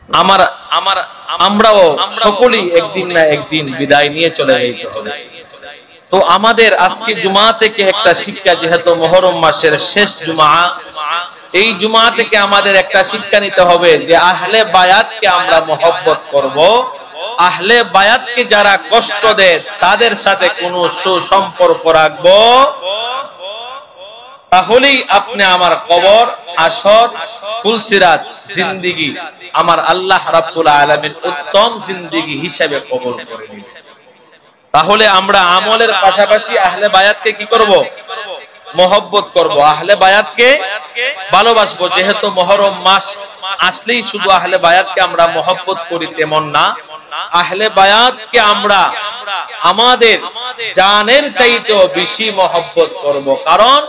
আমার আমার আমরাও সকলেই একদিন না একদিন বিদায় নিয়ে চলে যেতে হবে। তো আমাদের আজকে জুমা থেকে একটা শিক্ষা, যেহেতু মুহররম মাসের শেষ জুমা, এই জুমা থেকে আমাদের একটা শিক্ষা নিতে হবে যে আহলে বায়াতকে আমরা মহব্বত করব। আহলে বায়াতকে যারা কষ্ট দেয় তাদের সাথে কোনো সুসম্পর্ক রাখবো, তাহলেই আপনি আমার কবর, হাসর, ফুলসিরাত জিন্দেগি আমার আল্লাহ রাব্বুল আলামিন উত্তম জিন্দেগি হিসেবে কবুল করে নিবেন। তাহলে আমরা আমলের পাশাপাশি আহলে বায়াতকে কি করব? মহব্বত করব, আহলে বায়াতকে ভালোবাসবো। যেহেতু মুহররম মাস আসলেই শুধু আহলে বায়াতকে আমরা মহব্বত করি তেমন না, আহলে বায়াতকে আমরা আমাদের জানের চাইতেও বেশি মহব্বত করব। কারণ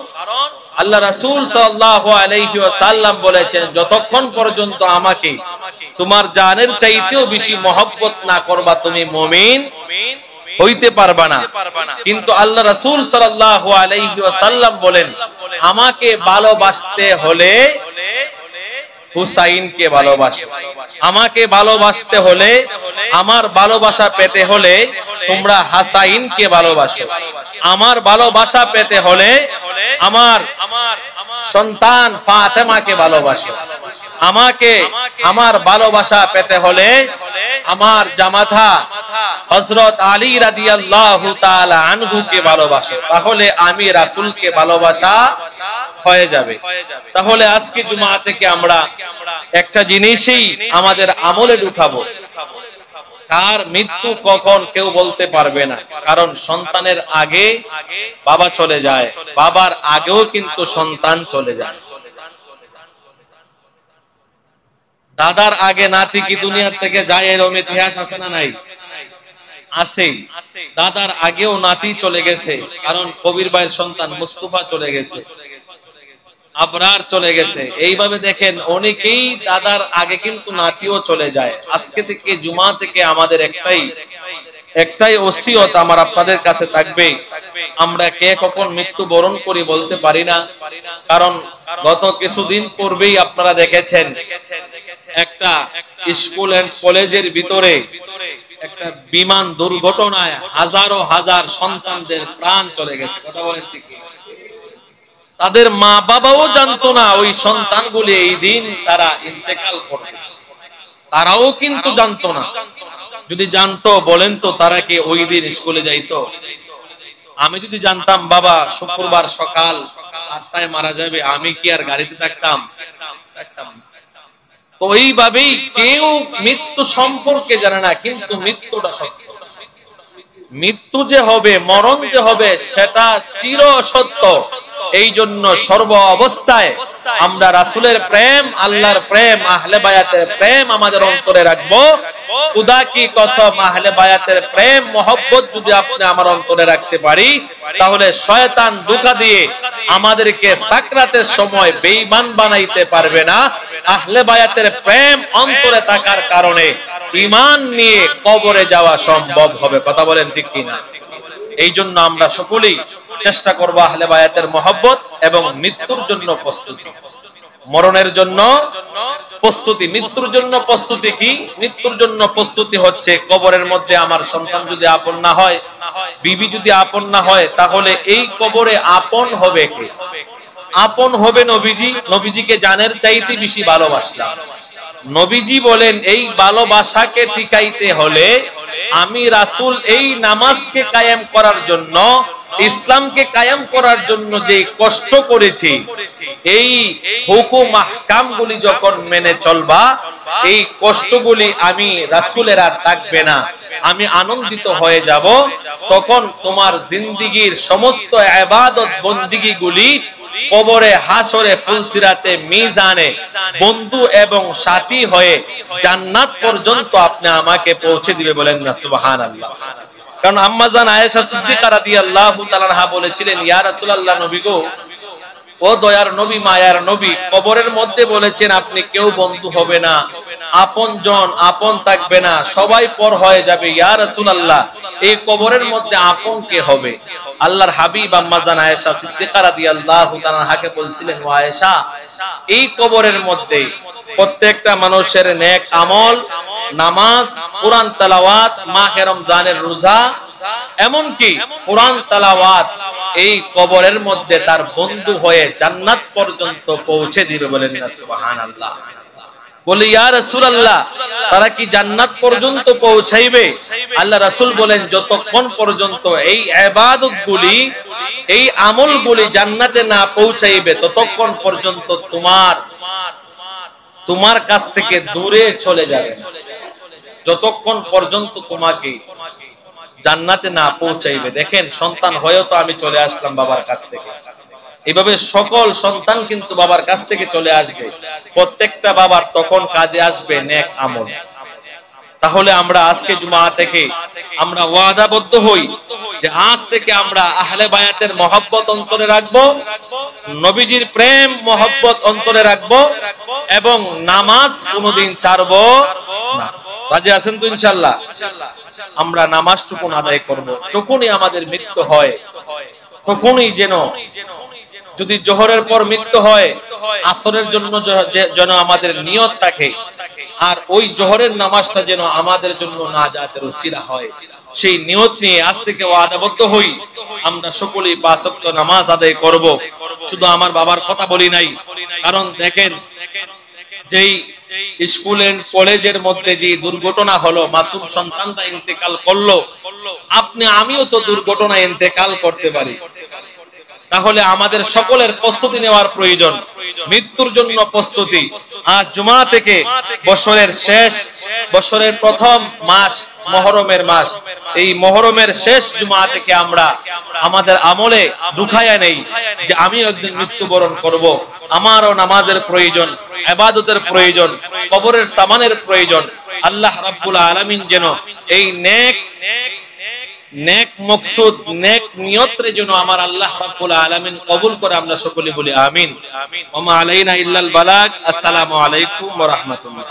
আল্লাহ রাসূল সাল্লাল্লাহু আলাইহি ওয়াসাল্লাম বলেছেন, যতক্ষণ পর্যন্ত আমাকে তোমার জানের চাইতেও বেশি মহব্বত না করবা তুমি মুমিন হইতে পারবা না। কিন্তু আল্লাহ রাসূল সাল্লাল্লাহু আলাইহি ওয়াসাল্লাম বলেন, আমাকে ভালোবাসতে হলে হুসাইনকে ভালোবাসো, আমাকে ভালোবাসতে হলে, আমার ভালোবাসা পেতে হলে তোমরা হাসাইনকে ভালোবাসো, আমার ভালোবাসা পেতে হলে আমার সন্তান ফাতেমাকে ভালোবাসো, আমাকে আমার ভালোবাসা পেতে হলে আমার জামাতা হযরত আলী রাদিয়াল্লাহু তাআলা আনহুকে ভালোবাসো, তাহলে আমি রাসূলকে ভালোবাসা হয়ে যাবে। তাহলে আজকে জুমা থেকে আমরা একটা জিনিসই আমাদের আমলে ঢুকাবো, কার মৃত্যু কখন কেউ বলতে পারবে না। কারণ সন্তানের আগে বাবা চলে যায়, বাবার আগেও কিন্তু সন্তান চলে যায়। দাদার আগে নাতি কি দুনিয়ার থেকে যায়, এরকম ইতিহাস আছে না নাই? আছে। দাদার আগেও নাতি চলে গেছে, কারণ কবির ভাইয়ের সন্তান মুস্তাফা চলে গেছে, আবরার চলে গেছে। এইভাবে দেখেন অনেকেই দাদার আগে কিন্তু নাতিও চলে যায়। আজকে থেকে জুমা থেকে আমাদের একটাই ওসিয়ত আমার আপনাদের কাছে থাকবে, আমরা কে কখন মৃত্যু বরণ করি বলতে পারি না। কারণ গত কিছুদিন পূর্বেই আপনারা দেখেছেন একটা স্কুল এন্ড কলেজের ভিতরে একটা বিমান দুর্ঘটনায় হাজারো হাজার সন্তানদের প্রাণ চলে গেছে। কথা বলেন ঠিক? তাদের মা বাবাও জানতো না ওই সন্তানগুলি এই দিন তারা ইন্তেকাল করবে, তারাও কিন্তু জানতো না। যদি জানতো বলেন তো তারা কি ওই দিন স্কুলে যাইতো? আমি যদি জানতাম বাবা শুক্রবার সকাল 8টায় মারা যাবে, আমি কি আর গাড়িতে থাকতাম? তো এইভাবেই কেউ মৃত্যু সম্পর্কে জানে না, কিন্তু মৃত্যুটা সত্য। মৃত্যু যে হবে, মরণ যে হবে, সেটা চির সত্য। এই জন্য সর্ব অবস্থায় আমরা রাসূলের প্রেম, আল্লাহর প্রেম, আহলে বায়াতের প্রেম আমাদের অন্তরে রাখবো। খুদা কি কসম, আহলে বায়াতের প্রেম মহব্বত যদি আপনি আমার অন্তরে রাখতে পারি, তাহলে শয়তান ধোঁকা দিয়ে আমাদেরকে সাকরাতের সময় বেঈমান বানাইতে পারবে না। আহলে বায়াতের প্রেম অন্তরে থাকার কারণে ঈমান নিয়ে কবরে যাওয়া সম্ভব হবে। কথা বলেন ঠিক কিনা? এই জন্য আমরা সকলেই চেষ্টা করব আহলে বায়াতের মহব্বত এবং মৃত্যুর জন্য প্রস্তুতি, মরণের জন্য প্রস্তুতি। মৃত্যুর জন্য প্রস্তুতি কি? মৃত্যুর জন্য প্রস্তুতি হচ্ছে কবরের মধ্যে আমার সন্তান যদি আপন না হয়, বিবি যদি আপন না হয়, তাহলে এই কবরে আপন হবে কে? আপন হবে নবীজি। নবীজিকে জানের চাইতে বেশি ভালোবাসলাম। নবীজি বলেন, এই ভালোবাসাকে টিকাইতে হলে আমি রাসূল এই নামাজকে কায়েম করার জন্য, ইসলামকে কায়েম করার জন্য যে কষ্ট করেছি, এই হুকুম আহকামগুলি যখন মেনে চলবা, এই কষ্টগুলি আমি রাসূলের আর থাকবে না, আমি আনন্দিত হয়ে যাব। তখন তোমার জিন্দেগীর সমস্ত ইবাদত বন্দেগীগুলি কবরে, হাসরে, ফুলসিরাতে, মিজানে বন্ধু এবং সাথী হয়ে জান্নাত পর্যন্ত আপনি আমাকে পৌঁছে দিবে। বলেন না সুবহানাল্লাহ। কারণ আম্মা জান আয়েশা সিদ্দিকা রাদিয়াল্লাহু তাআলা আনহা বলেছিলেন, ইয়া রাসূলুল্লাহ, নবী গো, ও দয়ার নবী, মায়ার নবী, কবরের মধ্যে বলেছেন আপনি কেউ বন্ধু হবে না, আপনজন আপন থাকবে না, সবাই পর হয়ে যাবে। ইয়া রাসূলুল্লাহ, এই কবরের মধ্যে আপন কে হবে? আল্লাহর হাবিব আম্মা জান আয়েশা সিদ্দিকা রাদিয়াল্লাহু তাআলা আনহাকে বলছিলেন, ও আয়েশা, এই কবরের মধ্যে প্রত্যেকটা মানুষের নেক আমল, নামাজ, কোরআন তেলাওয়াত, মাহে রমজানের রোজা, এমনকি কোরআন তেলাওয়াত এই কবরের মধ্যে তার বন্ধু হয়ে জান্নাত পর্যন্ত পৌঁছে দিবে। বলেন না সুবহানাল্লাহ। বলি ইয়া রাসূলুল্লাহ, তারা কি জান্নাত পর্যন্ত পৌঁছাইবে? আল্লাহ রাসূল বলেন, যতক্ষণ পর্যন্ত এই ইবাদতগুলি, এই আমলগুলি জান্নাতে না পৌঁছাইবে ততক্ষণ পর্যন্ত তোমার কাছ থেকে দূরে চলে যাবে, যতক্ষণ পর্যন্ত তোমাকে জান্নাতে না পৌঁছাইবে। দেখেন, সন্তান হয়েও তো আমি চলে আসলাম বাবার কাছ থেকে, এইভাবে সকল সন্তান কিন্তু বাবার কাছ থেকে চলে আসবে। প্রত্যেকটা বাবার তখন কাজে আসবে নেক আমল। তাহলে আমরা আজকে জুমা থেকে আমরা ওয়াদাবদ্ধ হই যে আজ থেকে আমরা আহলে বায়াতের মহব্বত অন্তরে রাখবো, নবীজির প্রেম মহব্বত অন্তরে রাখবো, এবং নামাজ কোনোদিন ছাড়বো না। রাজি আছেন তো ইনশাআল্লাহ? আমরা নামাজটুকু আদায় করব। যখনই আমাদের মৃত্যু হয় তখনই যদি জোহরের পর মৃত্যু হয়, আসরের জন্য যেন আমাদের নিয়ত থাকে, আর ওই জোহরের নামাজটা যেন আমাদের জন্য নাজাতের উসিলা হয়। সেই নিয়ত নিয়ে আজ থেকে ওয়াদাবদ্ধ হই, আমরা সকলেই 5 ওয়াক্ত নামাজ আদায় করব। শুধু আমার বাবার কথা বলি নাই, কারণ দেখেন, যেই স্কুল এন্ড কলেজের মধ্যে যে দুর্ঘটনা হলো, মাসুম সন্তানরা ইন্তেকাল করলো, আমিও তো দুর্ঘটনায় ইন্তেকাল করতে পারি। তাহলে আমাদের সকলের প্রস্তুতি নেওয়ার প্রয়োজন, মৃত্যুর জন্য প্রস্তুতি। আজ জুমা থেকে বছরের প্রথম মাস মুহররমের মাস, এই মুহররমের শেষ জুমা থেকে আমরা আমাদের আমলে ঢুকায়া নেই যে আমিও একদিন মৃত্যুবরণ করব। আমারও নামাজের প্রয়োজন, ইবাদতের প্রয়োজন, কবরের সামানের প্রয়োজন। আল্লাহ রাব্বুল আলামিন যেন এই নেক মকসুদ, নেক নিয়তরে যেন আমার আল্লাহ রাব্বুল আলামিন কবুল করে। আমরা সকলে বলি আমিন। ওয়া মা আলাইনা ইল্লাল বালাগ। আসসালামু আলাইকুম ওয়া রাহমাতুল্লাহ।